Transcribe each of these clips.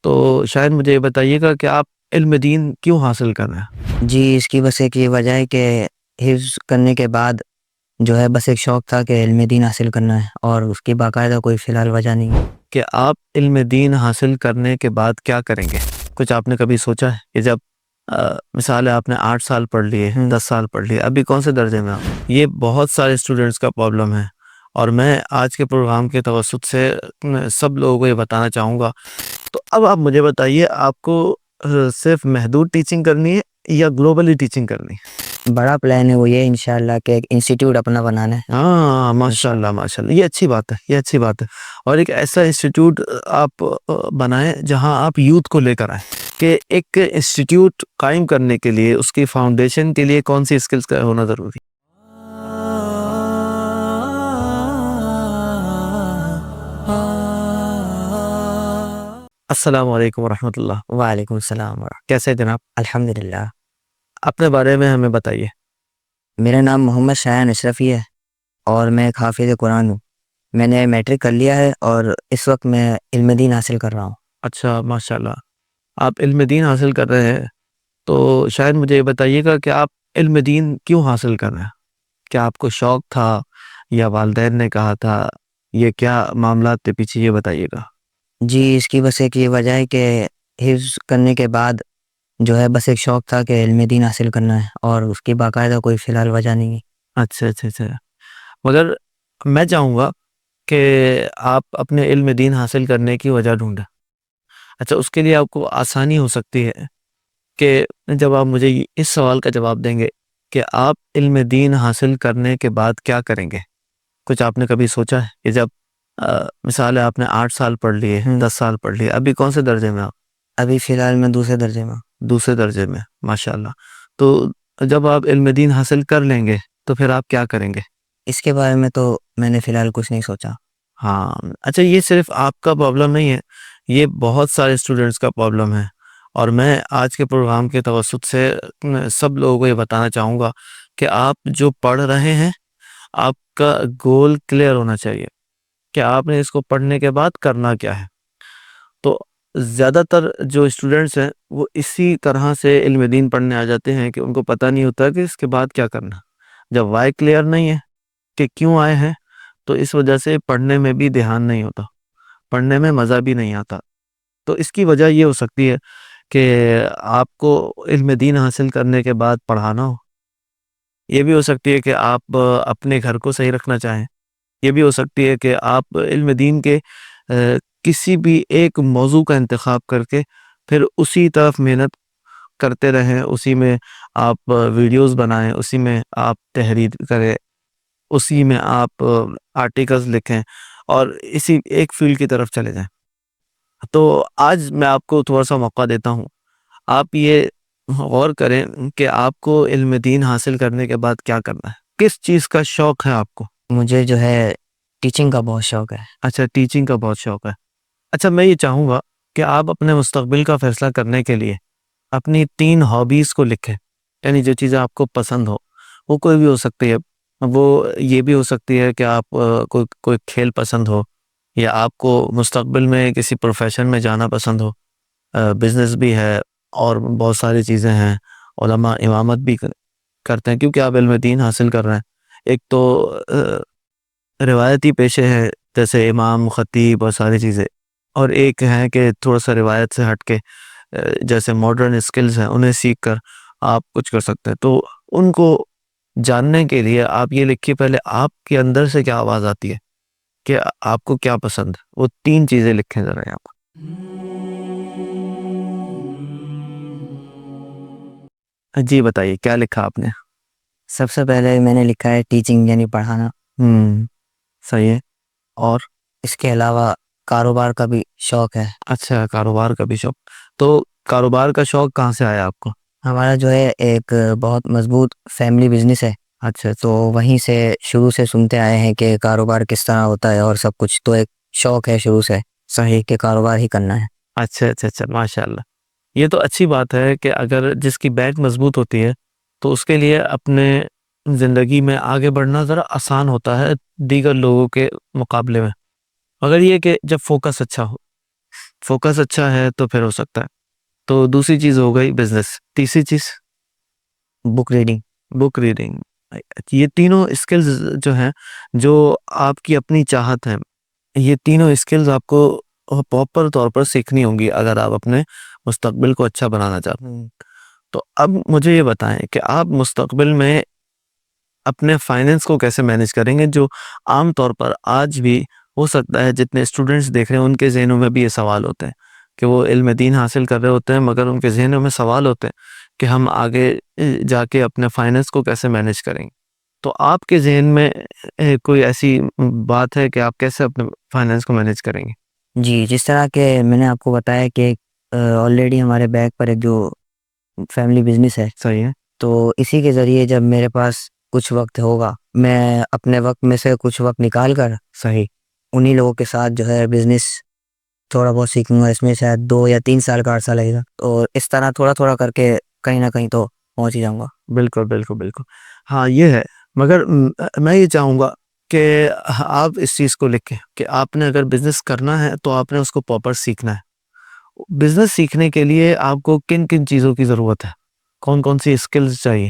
تو شاید مجھے یہ بتائیے گا کہ آپ علم دین کیوں حاصل کر رہے ہیں؟ جی، اس کی بس ایک یہ وجہ ہے کہ حفظ کرنے کے بعد جو ہے بس ایک شوق تھا کہ علم دین حاصل کرنا ہے، اور اس کی باقاعدہ کوئی فی الحال وجہ نہیں ہے۔ کہ آپ علم دین حاصل کرنے کے بعد کیا کریں گے؟ کچھ آپ نے کبھی سوچا ہے کہ جب مثال ہے آپ نے 8 سال پڑھ لیے، 10 سال پڑھ لیے، ابھی کون سے درجے میں آپ؟ یہ بہت سارے اسٹوڈنٹس کا پرابلم ہے، اور میں آج کے پروگرام کے توسط سے سب لوگوں کو یہ بتانا چاہوں گا۔ تو اب آپ مجھے بتائیے، آپ کو صرف محدود ٹیچنگ کرنی ہے یا گلوبلی ٹیچنگ کرنی ہے؟ بڑا پلان ہے وہ یہ انشاءاللہ کہ ایک انسٹیٹیوٹ اپنا بنانا ہے۔ ہاں، ماشاءاللہ ماشاءاللہ، یہ اچھی بات ہے، یہ اچھی بات ہے۔ اور ایک ایسا انسٹیٹیوٹ آپ بنائیں جہاں آپ یوتھ کو لے کر آئیں، کہ ایک انسٹیٹیوٹ قائم کرنے کے لیے اس کی فاؤنڈیشن کے لیے کون سی اسکلز کا ہونا ضروری ہے؟ السلام علیکم ورحمۃ اللہ۔ وعلیکم السلام ورحمۃ کیسے ہیں جناب؟ اللہ۔ الحمدللہ۔ اپنے بارے میں ہمیں بتائیے۔ میرا نام محمد شایان اشرفی ہے، اور میں ایک حافظ قرآن ہوں۔ میں نے میٹرک کر لیا ہے، اور اس وقت میں علم دین حاصل کر رہا ہوں۔ اچھا، ماشاءاللہ، آپ علم دین حاصل کر رہے ہیں، تو شاید مجھے یہ بتائیے گا کہ آپ علم دین کیوں حاصل کر رہے ہیں؟ کیا آپ کو شوق تھا یا والدین نے کہا تھا؟ یہ کیا معاملات تھے پیچھے، یہ بتائیے گا۔ جی، اس کی بس ایک یہ وجہ ہے کہ حفظ کرنے کے بعد جو ہے بس ایک شوق تھا کہ علم دین حاصل کرنا ہے، اور اس کی باقاعدہ کوئی فی الحال وجہ نہیں ہے۔ اچھا اچھا اچھا، مگر میں چاہوں گا کہ آپ اپنے علم دین حاصل کرنے کی وجہ ڈھونڈیں۔ اچھا، اس کے لیے آپ کو آسانی ہو سکتی ہے کہ جب آپ مجھے اس سوال کا جواب دیں گے کہ آپ علم دین حاصل کرنے کے بعد کیا کریں گے، کچھ آپ نے کبھی سوچا ہے کہ جب مثال ہے آپ نے 8 سال پڑھ لیے، 10 سال پڑھ لیے، ابھی کون سے درجے میں آپ؟ ابھی فی الحال میں دوسرے درجے میں ہوں۔ دوسرے درجے میں، ماشاءاللہ۔ تو جب آپ علم دین حاصل کر لیں گے تو پھر آپ کیا کریں گے؟ اس کے بارے میں تو میں نے فی الحال کچھ نہیں سوچا۔ ہاں، اچھا، یہ صرف آپ کا پرابلم نہیں ہے، یہ بہت سارے اسٹوڈنٹس کا پرابلم ہے، اور میں آج کے پروگرام کے توسط سے سب لوگوں کو یہ بتانا چاہوں گا کہ آپ جو پڑھ رہے ہیں، آپ کا گول کلیئر ہونا چاہیے کہ آپ نے اس کو پڑھنے کے بعد کرنا کیا ہے۔ تو زیادہ تر جو اسٹوڈنٹس ہیں وہ اسی طرح سے علم دین پڑھنے آ جاتے ہیں کہ ان کو پتہ نہیں ہوتا کہ اس کے بعد کیا کرنا۔ جب وائی کلیئر نہیں ہے کہ کیوں آئے ہیں، تو اس وجہ سے پڑھنے میں بھی دھیان نہیں ہوتا، پڑھنے میں مزہ بھی نہیں آتا۔ تو اس کی وجہ یہ ہو سکتی ہے کہ آپ کو علم دین حاصل کرنے کے بعد پڑھانا ہو، یہ بھی ہو سکتی ہے کہ آپ اپنے گھر کو صحیح رکھنا چاہیں، یہ بھی ہو سکتی ہے کہ آپ علم دین کے کسی بھی ایک موضوع کا انتخاب کر کے پھر اسی طرف محنت کرتے رہیں، اسی میں آپ ویڈیوز بنائیں، اسی میں آپ تحریر کریں، اسی میں آپ آرٹیکلز لکھیں، اور اسی ایک فیلڈ کی طرف چلے جائیں۔ تو آج میں آپ کو تھوڑا سا موقع دیتا ہوں، آپ یہ غور کریں کہ آپ کو علم دین حاصل کرنے کے بعد کیا کرنا ہے، کس چیز کا شوق ہے آپ کو؟ مجھے جو ہے ٹیچنگ کا بہت شوق ہے۔ اچھا، ٹیچنگ کا بہت شوق ہے۔ اچھا، میں یہ چاہوں گا کہ آپ اپنے مستقبل کا فیصلہ کرنے کے لیے اپنی 3 ہابیز کو لکھیں، یعنی جو چیزیں آپ کو پسند ہو، وہ کوئی بھی ہو سکتی ہے۔ وہ یہ بھی ہو سکتی ہے کہ آپ کوئی کھیل پسند ہو، یا آپ کو مستقبل میں کسی پروفیشن میں جانا پسند ہو، بزنس بھی ہے، اور بہت ساری چیزیں ہیں، علماء امامت بھی کرتے ہیں کیونکہ آپ علم دین حاصل کر رہے ہیں۔ ایک تو روایتی پیشے ہیں جیسے امام، خطیب اور ساری چیزیں، اور ایک ہے کہ تھوڑا سا روایت سے ہٹ کے جیسے ماڈرن اسکلز ہیں، انہیں سیکھ کر آپ کچھ کر سکتے ہیں۔ تو ان کو جاننے کے لیے آپ یہ لکھیے پہلے آپ کے اندر سے کیا آواز آتی ہے، کہ آپ کو کیا پسند ہے، وہ 3 چیزیں لکھیں ذرا یہاں پر۔ جی بتائیے کیا لکھا آپ نے؟ سب سے پہلے میں نے لکھا ہے ٹیچنگ، یعنی پڑھانا۔ صحیح ہے، اور اس کے علاوہ کاروبار کا بھی شوق ہے۔ اچھا، کاروبار کا بھی شوق، تو کاروبار کا شوق کہاں سے آیا آپ کو؟ ہمارا جو ہے ایک بہت مضبوط فیملی بزنس ہے، اچھا تو وہیں سے شروع سے سنتے آئے ہیں کہ کاروبار کس طرح ہوتا ہے اور سب کچھ، تو ایک شوق ہے شروع سے صحیح کہ کاروبار ہی کرنا ہے۔ اچھا اچھا اچھا، ماشاء اللہ، یہ تو اچھی بات ہے کہ اگر جس کی بیک مضبوط ہوتی ہے تو اس کے لیے اپنے زندگی میں آگے بڑھنا ذرا آسان ہوتا ہے دیگر لوگوں کے مقابلے میں، مگر یہ کہ جب فوکس اچھا ہو، فوکس اچھا ہے تو پھر ہو سکتا ہے. تو دوسری چیز ہو گئی بزنس. تیسری چیز بک ریڈنگ. Book reading. یہ تینوں اسکلز جو ہیں جو آپ کی اپنی چاہت ہیں, یہ تینوں اسکلز آپ کو پراپر طور پر سیکھنی ہوں گی اگر آپ اپنے مستقبل کو اچھا بنانا چاہتے ہیں. تو اب مجھے یہ بتائیں کہ آپ مستقبل میں اپنے فائنینس کو کیسے مینیج کریں گے, جو عام طور پر آج بھی ہو سکتا ہے جتنے اسٹوڈنٹس دیکھ رہے ہیں ان کے ذہنوں میں بھی یہ سوال ہوتے ہیں کہ وہ علم دین حاصل کر رہے ہوتے ہیں مگر ان کے ذہنوں میں سوال ہوتے ہیں کہ ہم آگے جا کے اپنے فائنینس کو کیسے مینیج کریں گے. تو آپ کے ذہن میں کوئی ایسی بات ہے کہ آپ کیسے اپنے فائنینس کو مینیج کریں گے؟ جی, جس طرح کہ میں نے آپ کو بتایا کہ آلریڈی ہمارے بیک پر ایک جو فیملی بزنس ہے, صحیح ہے. تو اسی کے ذریعے جب میرے پاس کچھ وقت ہوگا میں اپنے وقت میں سے کچھ وقت نکال کر صحیح. انہی لوگوں کے ساتھ جو ہے بزنس تھوڑا بہت سیکھوں گا. اس میں شاید 2 یا 3 سال کا عرصہ لگے گا, اور اس طرح تھوڑا تھوڑا کر کے کہیں نہ کہیں تو پہنچ ہی جاؤں گا. بالکل بالکل بالکل. ہاں یہ ہے, مگر میں یہ چاہوں گا کہ آپ اس چیز کو لکھیں کہ آپ نے اگر بزنس کرنا ہے تو آپ نے اس کو پراپر سیکھنا ہے. بزنس سیکھنے کے لیے آپ کو کن کن چیزوں کی ضرورت ہے, کون کون سی اسکلز چاہیے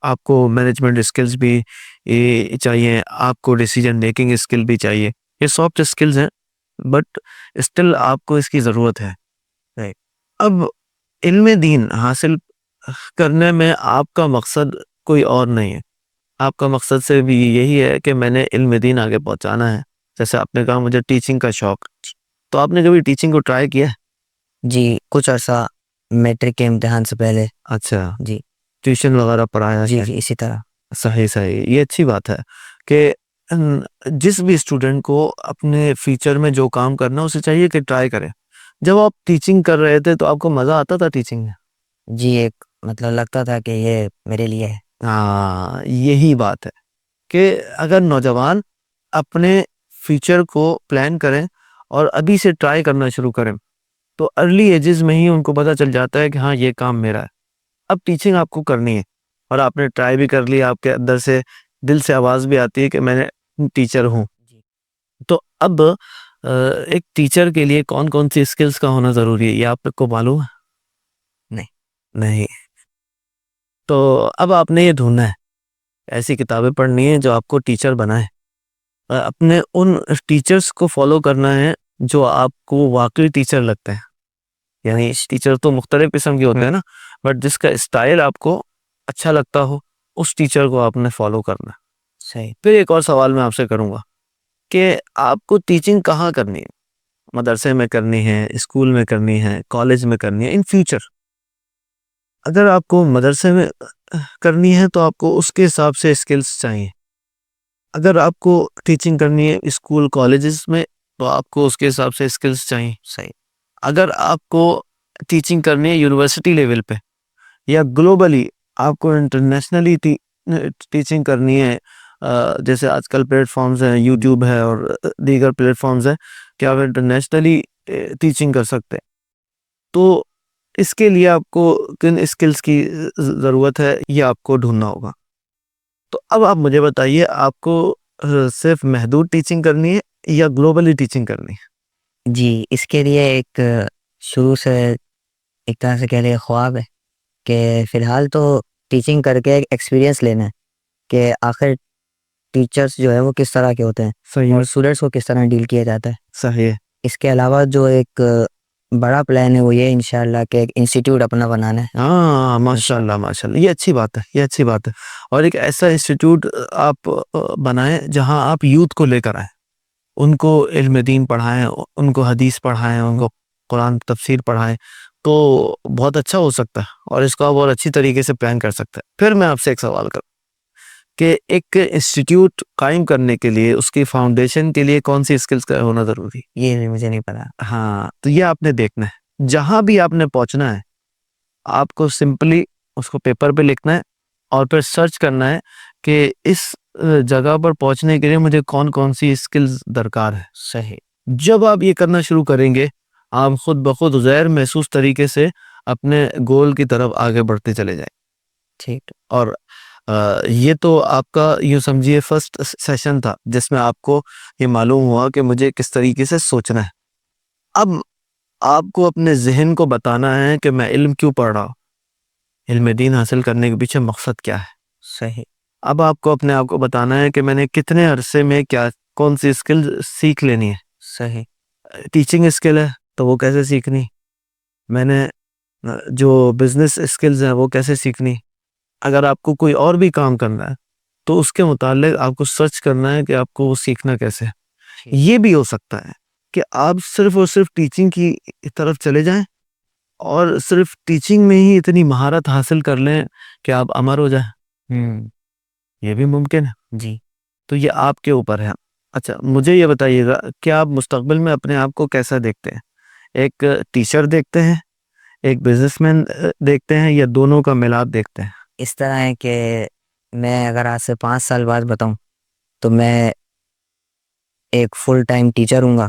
آپ کو؟ مینجمنٹ اسکلز بھی چاہیے آپ کو, ڈیسیجن میکنگ اسکل بھی چاہیے. یہ سافٹ اسکلز ہیں بٹ اسٹل آپ کو اس کی ضرورت ہے. اب علم دین حاصل کرنے میں آپ کا مقصد کوئی اور نہیں ہے, آپ کا مقصد سے بھی یہی ہے کہ میں نے علم دین آگے پہنچانا ہے. جیسے آپ نے کہا مجھے ٹیچنگ کا شوق, تو آپ نے کبھی ٹیچنگ کو ٹرائی کیا ہے؟ جی, کچھ عرصہ میٹرک کے امتحان سے پہلے. اچھا, جی ٹیوشن وغیرہ پڑھایا جی ہے؟ جی, اسی طرح. صحیح صحیح. یہ اچھی بات ہے کہ جس بھی اسٹوڈنٹ کو اپنے فیوچر میں جو کام کرنا اسے چاہیے کہ ٹرائی کرے. جب آپ ٹیچنگ کر رہے تھے تو آپ کو مزہ آتا تھا ٹیچنگ میں؟ جی, ایک مطلب لگتا تھا کہ یہ میرے لیے ہے. ہاں یہی بات ہے کہ اگر نوجوان اپنے فیوچر کو پلان کریں اور ابھی سے ٹرائی کرنا شروع کریں تو ارلی ایجز میں ہی ان کو پتہ چل جاتا ہے کہ ہاں یہ کام میرا ہے. اب ٹیچنگ آپ کو کرنی ہے اور آپ نے ٹرائی بھی کر لی, آپ کے اندر سے دل سے آواز بھی آتی ہے کہ میں نے ٹیچر ہوں. تو اب ایک ٹیچر کے لیے کون کون سی اسکلز کا ہونا ضروری ہے یہ آپ کو معلوم ہے؟ نہیں. تو اب آپ نے یہ ڈھونڈنا ہے, ایسی کتابیں پڑھنی ہیں جو آپ کو ٹیچر بنائے, اپنے ان ٹیچرز کو فالو کرنا ہے جو آپ کو واقعی ٹیچر لگتے ہیں. یعنی ٹیچر تو مختلف قسم کے ہوتے ہیں نا, بٹ جس کا اسٹائل آپ کو اچھا لگتا ہو اس ٹیچر کو آپ نے فالو کرنا. صحیح. پھر ایک اور سوال میں آپ سے کروں گا کہ آپ کو ٹیچنگ کہاں کرنی ہے؟ مدرسے میں کرنی ہے, اسکول میں کرنی ہے, کالج میں کرنی ہے؟ ان فیوچر اگر آپ کو مدرسے میں کرنی ہے تو آپ کو اس کے حساب سے اسکلز چاہیے. اگر آپ کو ٹیچنگ کرنی ہے اسکول کالجز میں تو آپ کو اس کے حساب سے اسکلز چاہیے. صحیح. اگر آپ کو ٹیچنگ کرنی ہے یونیورسٹی لیول پہ یا گلوبلی, آپ کو انٹرنیشنلی ٹیچنگ کرنی ہے, جیسے آج کل پلیٹ فارمز ہیں, یوٹیوب ہے اور دیگر پلیٹ فارمز ہیں کہ آپ انٹرنیشنلی ٹیچنگ کر سکتے ہیں, تو اس کے لیے آپ کو کن اسکلز کی ضرورت ہے یہ آپ کو ڈھونڈنا ہوگا. تو اب آپ مجھے بتائیے آپ کو صرف محدود ٹیچنگ کرنی ہے یا گلوبلی ٹیچنگ کرنی ہے؟ جی, اس کے لیے ایک شروع سے ایک طرح سے کہہ لیں خواب ہے کہ فی الحال تو ٹیچنگ کر کے ایک ایکسپیرینس لینا ہے کہ آخر ٹیچرز جو ہے وہ کس طرح کے ہوتے ہیں صحیح اور اسٹوڈنٹس کو کس طرح ڈیل کیا جاتا ہے. صحیح. اس کے علاوہ جو ایک بڑا پلان ہے وہ یہ انشاءاللہ کہ ایک انسٹیٹیوٹ اپنا بنانا ہے. ہاں ماشاءاللہ ماشاءاللہ, یہ اچھی بات ہے, یہ اچھی بات ہے. اور ایک ایسا انسٹیٹیوٹ آپ بنائیں جہاں آپ یوتھ کو لے کر آئیں, ان کو علم دین پڑھائیں, ان کو حدیث پڑھائیں, ان کو قرآن تفسیر پڑھائیں, تو بہت اچھا ہو سکتا ہے اور اس کو آپ بہت اچھی طریقے سے پلان کر سکتے ہیں. پھر میں آپ سے ایک سوال کروں کہ ایک انسٹیٹیوٹ قائم کرنے کے لیے اس کی فاؤنڈیشن کے لیے کون سی اسکلز کا ہونا ضروری ہے؟ یہ بھی مجھے نہیں پتا. ہاں, تو یہ آپ نے دیکھنا ہے. جہاں بھی آپ نے پہنچنا ہے آپ کو سمپلی اس کو پیپر پہ لکھنا ہے اور پھر سرچ کرنا ہے کہ اس جگہ پر پہنچنے کے لیے مجھے کون کون سی اسکلز درکار ہے. صحیح. جب آپ یہ کرنا شروع کریں گے آپ خود بخود غیر محسوس طریقے سے اپنے گول کی طرف آگے بڑھتے چلے جائیں. ٹھیک. اور یہ تو آپ کا یوں سمجھیے فرسٹ سیشن تھا جس میں آپ کو یہ معلوم ہوا کہ مجھے کس طریقے سے سوچنا ہے. اب آپ کو اپنے ذہن کو بتانا ہے کہ میں علم کیوں پڑھ رہا ہوں، علم دین حاصل کرنے کے پیچھے مقصد کیا ہے۔ صحیح، اب آپ کو اپنے آپ کو بتانا ہے کہ میں نے کتنے عرصے میں کون سی اسکل سیکھ لینی ہے۔ صحیح، ٹیچنگ اسکل ہے تو وہ کیسے سیکھنی، میں نے جو بزنس اسکلز ہیں وہ کیسے سیکھنی۔ اگر آپ کو کوئی اور بھی کام کرنا ہے تو اس کے متعلق آپ کو سرچ کرنا ہے کہ آپ کو وہ سیکھنا کیسے ہے۔ یہ بھی ہو سکتا ہے کہ آپ صرف اور صرف ٹیچنگ کی طرف چلے جائیں اور صرف ٹیچنگ میں ہی اتنی مہارت حاصل کر لیں کہ آپ امر ہو جائیں، یہ بھی ممکن ہے۔ جی، تو یہ آپ کے اوپر ہے۔ اچھا مجھے یہ بتائیے گا کہ آپ مستقبل میں اپنے آپ کو کیسا دیکھتے ہیں، ایک ٹیچر دیکھتے ہیں، ایک بزنس مین دیکھتے ہیں، یا دونوں کا ملاپ دیکھتے ہیں؟ اس طرح ہے کہ میں اگر آج سے 5 سال بعد بتاؤں تو میں ایک فل ٹائم ٹیچر ہوں گا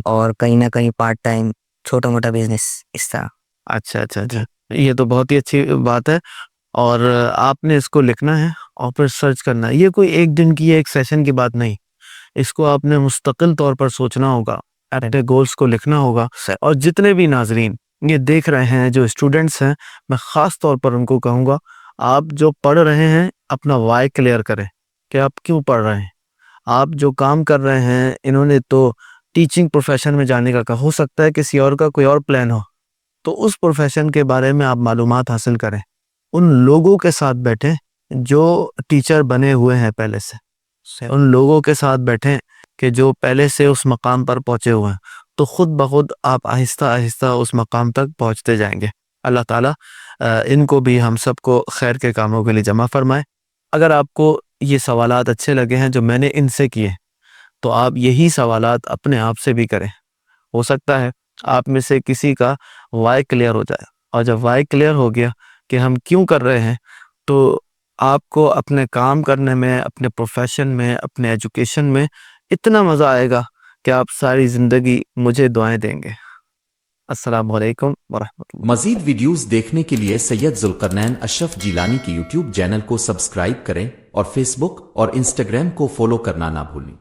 اور کہیں نہ کہیں پارٹ ٹائم چھوٹا موٹا بزنس اس طرح۔ اچھا اچھا اچھا، یہ تو بہت ہی اچھی بات ہے، اور آپ نے اس کو لکھنا ہے اور پھر سرچ کرنا ہے۔ یہ کوئی ایک دن کی ایک سیشن کی بات نہیں، اس کو آپ نے مستقل طور پر سوچنا ہوگا، اپنے گولز کو لکھنا ہوگا۔ اور جتنے بھی ناظرین یہ دیکھ رہے ہیں جو اسٹوڈنٹس ہیں، میں خاص طور پر ان کو کہوں گا آپ جو پڑھ رہے ہیں اپنا وائی کلیئر کریں کہ آپ کیوں پڑھ رہے ہیں۔ آپ جو کام کر رہے ہیں انہوں نے تو ٹیچنگ پروفیشن میں جانے کا کہا، ہو سکتا ہے کسی اور کا کوئی اور پلان ہو، تو اس پروفیشن کے بارے میں آپ معلومات حاصل کریں، ان لوگوں کے ساتھ بیٹھیں جو ٹیچر بنے ہوئے ہیں پہلے سے، ان لوگوں کے ساتھ بیٹھیں کہ جو پہلے سے اس مقام پر پہنچے ہوئے ہیں، تو خود بخود آپ آہستہ آہستہ اس مقام تک پہنچتے جائیں گے۔ اللہ تعالیٰ ان کو بھی ہم سب کو خیر کے کاموں کے لیے جمع فرمائے۔ اگر آپ کو یہ سوالات اچھے لگے ہیں جو میں نے ان سے کیے، تو آپ یہی سوالات اپنے آپ سے بھی کریں، ہو سکتا ہے آپ میں سے کسی کا وائی کلیئر ہو جائے، اور جب وائی کلیئر ہو گیا کہ ہم کیوں کر رہے ہیں، تو آپ کو اپنے کام کرنے میں، اپنے پروفیشن میں، اپنے ایجوکیشن میں اتنا مزہ آئے گا کہ آپ ساری زندگی مجھے دعائیں دیں گے۔ السلام علیکم ورحمۃ اللہ۔ مزید ویڈیوز دیکھنے کے لیے سید ذوالقرنین اشرف جیلانی کی یوٹیوب چینل کو سبسکرائب کریں اور فیس بک اور انسٹاگرام کو فالو کرنا نہ بھولیں۔